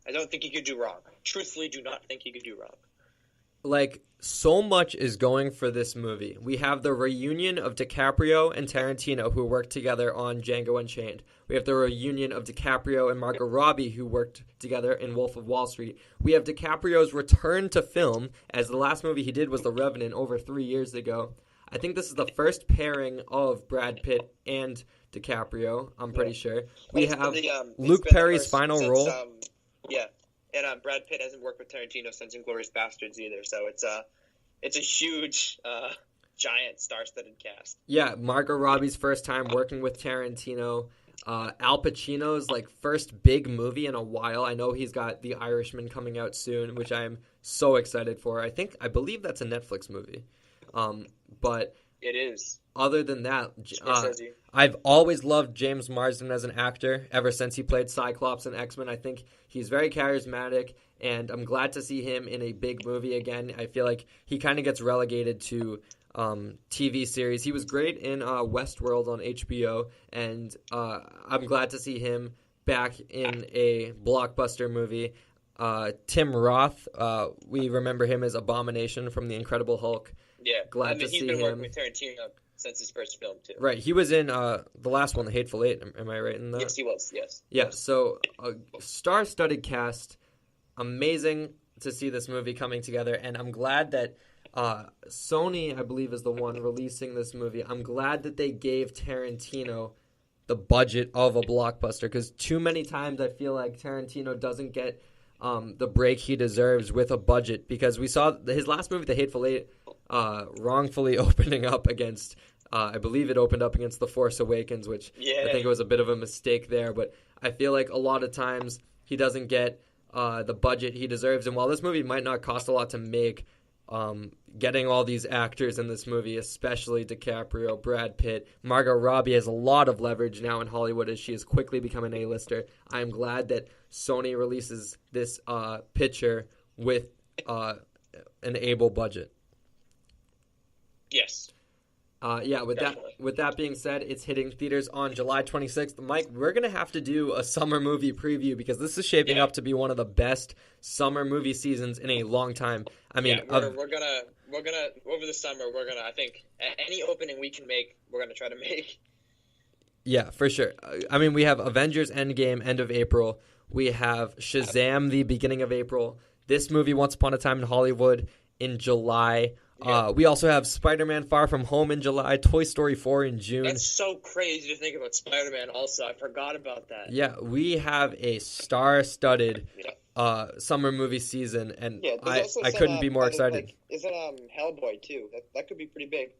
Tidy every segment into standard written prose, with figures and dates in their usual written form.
I don't think he could do wrong. Truthfully, do not think he could do wrong. Like, so much is going for this movie. We have the reunion of DiCaprio and Tarantino, who worked together on Django Unchained. We have the reunion of DiCaprio and Margot Robbie, who worked together in Wolf of Wall Street. We have DiCaprio's return to film, as the last movie he did was The Revenant over 3 years ago. I think this is the first pairing of Brad Pitt and DiCaprio, I'm pretty sure. We have Luke Perry's final role. And Brad Pitt hasn't worked with Tarantino since Inglourious Bastards either, so it's a huge, giant star-studded cast. Yeah, Margot Robbie's first time working with Tarantino. Al Pacino's first big movie in a while. I know he's got The Irishman coming out soon, which I'm so excited for. I believe that's a Netflix movie. But it is. Other than that, I've always loved James Marsden as an actor ever since he played Cyclops in X-Men. I think he's very charismatic, and I'm glad to see him in a big movie again. I feel like he kind of gets relegated to TV series. He was great in Westworld on HBO, and I'm glad to see him back in a blockbuster movie. Tim Roth, we remember him as Abomination from The Incredible Hulk. Yeah, glad to see him. He's been working with Tarantino since his first film, too. Right, he was in the last one, The Hateful Eight. Am I right in that? Yes, he was, yes. Yeah, so a star-studded cast. Amazing to see this movie coming together, and I'm glad that Sony, I believe, is the one releasing this movie. I'm glad that they gave Tarantino the budget of a blockbuster, because too many times I feel like Tarantino doesn't get the break he deserves with a budget, because we saw his last movie, The Hateful Eight, wrongfully opening up against, I believe it opened up against The Force Awakens, which I think it was a bit of a mistake there, but I feel like a lot of times he doesn't get the budget he deserves, and while this movie might not cost a lot to make, getting all these actors in this movie, especially DiCaprio, Brad Pitt, Margot Robbie has a lot of leverage now in Hollywood as she has quickly become an A-lister. I am glad that Sony releases this picture with an able budget. Yes. With that being said, it's hitting theaters on July 26th. Mike, we're going to have to do a summer movie preview, because this is shaping up to be one of the best summer movie seasons in a long time. I mean, we're gonna over the summer, I think any opening we can make, we're gonna try to make. Yeah, for sure. I mean, we have Avengers Endgame end of April. We have Shazam the beginning of April. This movie, Once Upon a Time in Hollywood, in July. Yeah. We also have Spider-Man Far From Home in July, Toy Story 4 in June. That's so crazy to think about Spider-Man also. I forgot about that. Yeah, we have a star-studded summer movie season, and I couldn't be more excited. Is it Hellboy, too? That could be pretty big.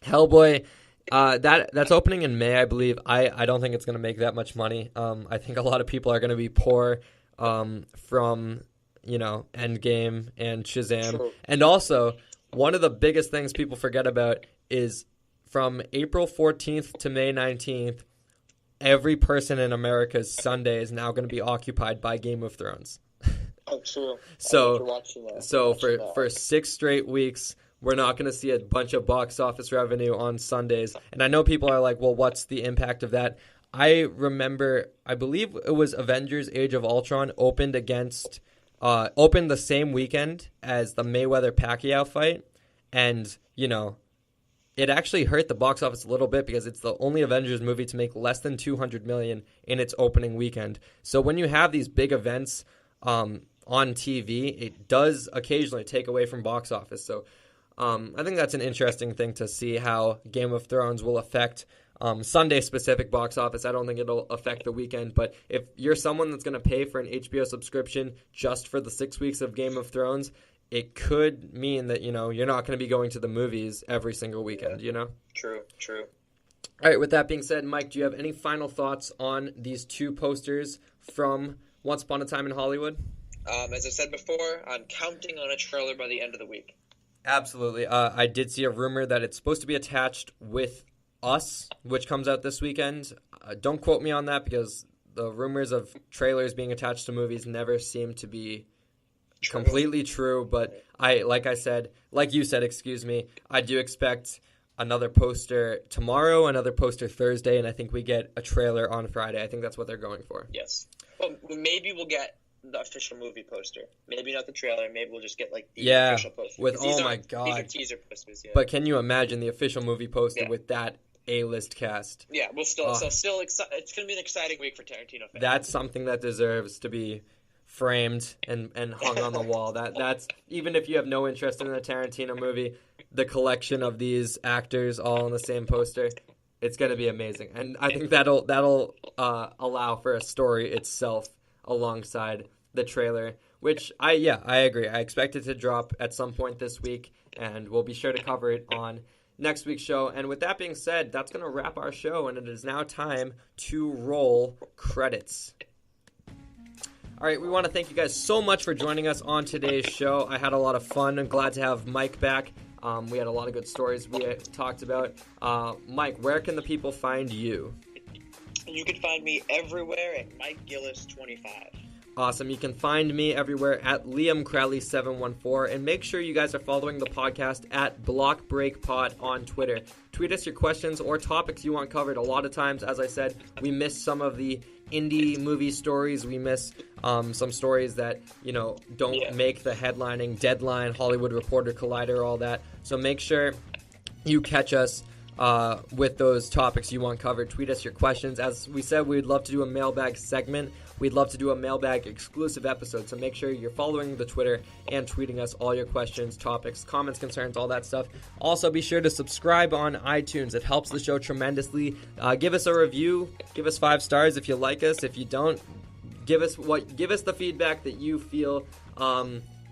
Hellboy, that's opening in May, I believe. I don't think it's going to make that much money. I think a lot of people are going to be poor from, Endgame and Shazam. True. And also, one of the biggest things people forget about is from April 14th to May 19th, every person in America's Sunday is now going to be occupied by Game of Thrones. Oh, true. So for 6 straight weeks, we're not going to see a bunch of box office revenue on Sundays. And I know people are like, well, what's the impact of that? I remember, I believe it was Avengers Age of Ultron opened the same weekend as the Mayweather-Pacquiao fight. And, it actually hurt the box office a little bit, because it's the only Avengers movie to make less than $200 million in its opening weekend. So when you have these big events on TV, it does occasionally take away from box office. So I think that's an interesting thing to see how Game of Thrones will affect Sunday-specific box office. I don't think it'll affect the weekend, but if you're someone that's going to pay for an HBO subscription just for the 6 weeks of Game of Thrones, it could mean that, you're not going to be going to the movies every single weekend, True. All right, with that being said, Mike, do you have any final thoughts on these 2 posters from Once Upon a Time in Hollywood? As I said before, I'm counting on a trailer by the end of the week. Absolutely. I did see a rumor that it's supposed to be attached with Us, which comes out this weekend. Don't quote me on that, because the rumors of trailers being attached to movies never seem to be completely true, but like you said, I do expect another poster tomorrow, another poster Thursday, and I think we get a trailer on Friday. I think that's what they're going for. Yes. Well, maybe we'll get the official movie poster. Maybe not the trailer. Maybe we'll just get like the official poster. With These my These god. are teaser posters. Yeah. But can you imagine the official movie poster with that A-list cast? Yeah, we'll still it's gonna be an exciting week for Tarantino fans. That's something that deserves to be framed and hung on the wall. That's even if you have no interest in a Tarantino movie, the collection of these actors all on the same poster, it's gonna be amazing. And I think that'll allow for a story itself alongside the trailer, which I agree. I expect it to drop at some point this week, and we'll be sure to cover it on next week's show. And with that being said, that's going to wrap our show, and it is now time to roll credits. All right, we want to thank you guys so much for joining us on today's show. I had a lot of fun. I'm glad to have Mike back. We had a lot of good stories we talked about. Mike, where can the people find you? You can find me everywhere at Mike Gillis 25. Awesome. You can find me everywhere at Liam Crowley714. And make sure you guys are following the podcast at BlockBreakPod on Twitter. Tweet us your questions or topics you want covered. A lot of times, as I said, we miss some of the indie movie stories. We miss some stories that, don't make the headlining deadline, Hollywood Reporter, Collider, all that. So make sure you catch us with those topics you want covered. Tweet us your questions. As we said, we'd love to do a mailbag segment. We'd love to do a mailbag exclusive episode, so make sure you're following the Twitter and tweeting us all your questions, topics, comments, concerns, all that stuff. Also, be sure to subscribe on iTunes. It helps the show tremendously. Give us a review. Give us 5 stars if you like us. If you don't, give us the feedback that you feel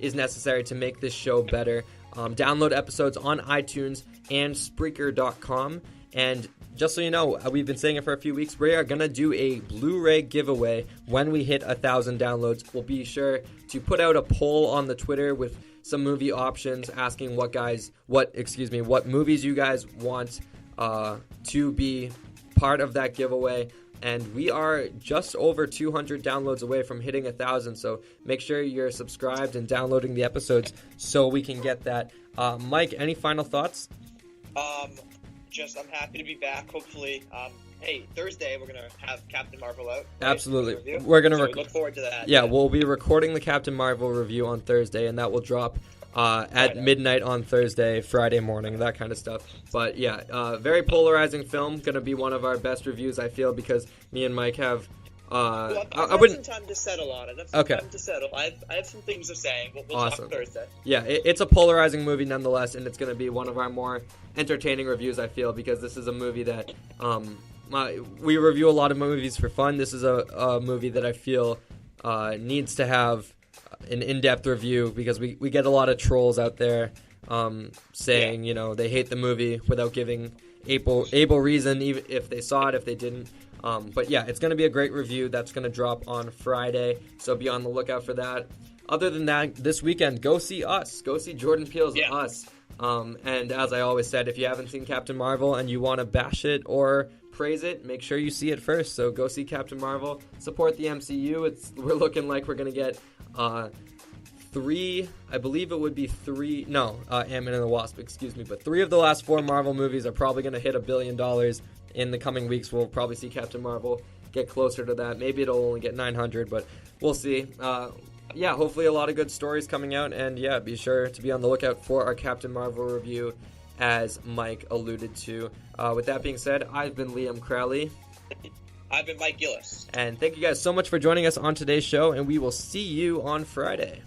is necessary to make this show better. Download episodes on iTunes and Spreaker.com. And just so you know, we've been saying it for a few weeks, we are going to do a Blu-ray giveaway when we hit 1,000 downloads. We'll be sure to put out a poll on the Twitter with some movie options, asking what movies you guys want to be part of that giveaway. And we are just over 200 downloads away from hitting 1,000, so make sure you're subscribed and downloading the episodes so we can get that. Mike, any final thoughts? I'm happy to be back. Hopefully, Thursday we're gonna have Captain Marvel out. Right? Absolutely, we're gonna look forward to that. Yeah, we'll be recording the Captain Marvel review on Thursday, and that will drop at midnight on Thursday, Friday morning, that kind of stuff. But yeah, very polarizing film. Gonna be one of our best reviews, I feel, because me and Mike have. I've some time to settle on it. Time to settle. I have some things to say. We'll awesome. talk Thursday. Yeah, it's a polarizing movie nonetheless, and it's going to be one of our more entertaining reviews, I feel, because this is a movie that we review a lot of movies for fun. This is a movie that I feel needs to have an in-depth review, because we get a lot of trolls out there saying, they hate the movie without giving able reason, even if they saw it, if they didn't. But yeah, it's going to be a great review. That's going to drop on Friday, so be on the lookout for that. Other than that, this weekend, go see Us. Go see Jordan Peele's Us. And as I always said, if you haven't seen Captain Marvel and you want to bash it or praise it, make sure you see it first. So go see Captain Marvel. Support the MCU. We're looking like we're going to get Ant-Man and the Wasp, but 3 of the last 4 Marvel movies are probably going to hit $1 billion in the coming weeks. We'll probably see Captain Marvel get closer to that. Maybe it'll only get 900, but we'll see. Hopefully a lot of good stories coming out, and be sure to be on the lookout for our Captain Marvel review, as Mike alluded to. With that being said, I've been Liam Crowley. I've been Mike Gillis. And thank you guys so much for joining us on today's show, and we will see you on Friday.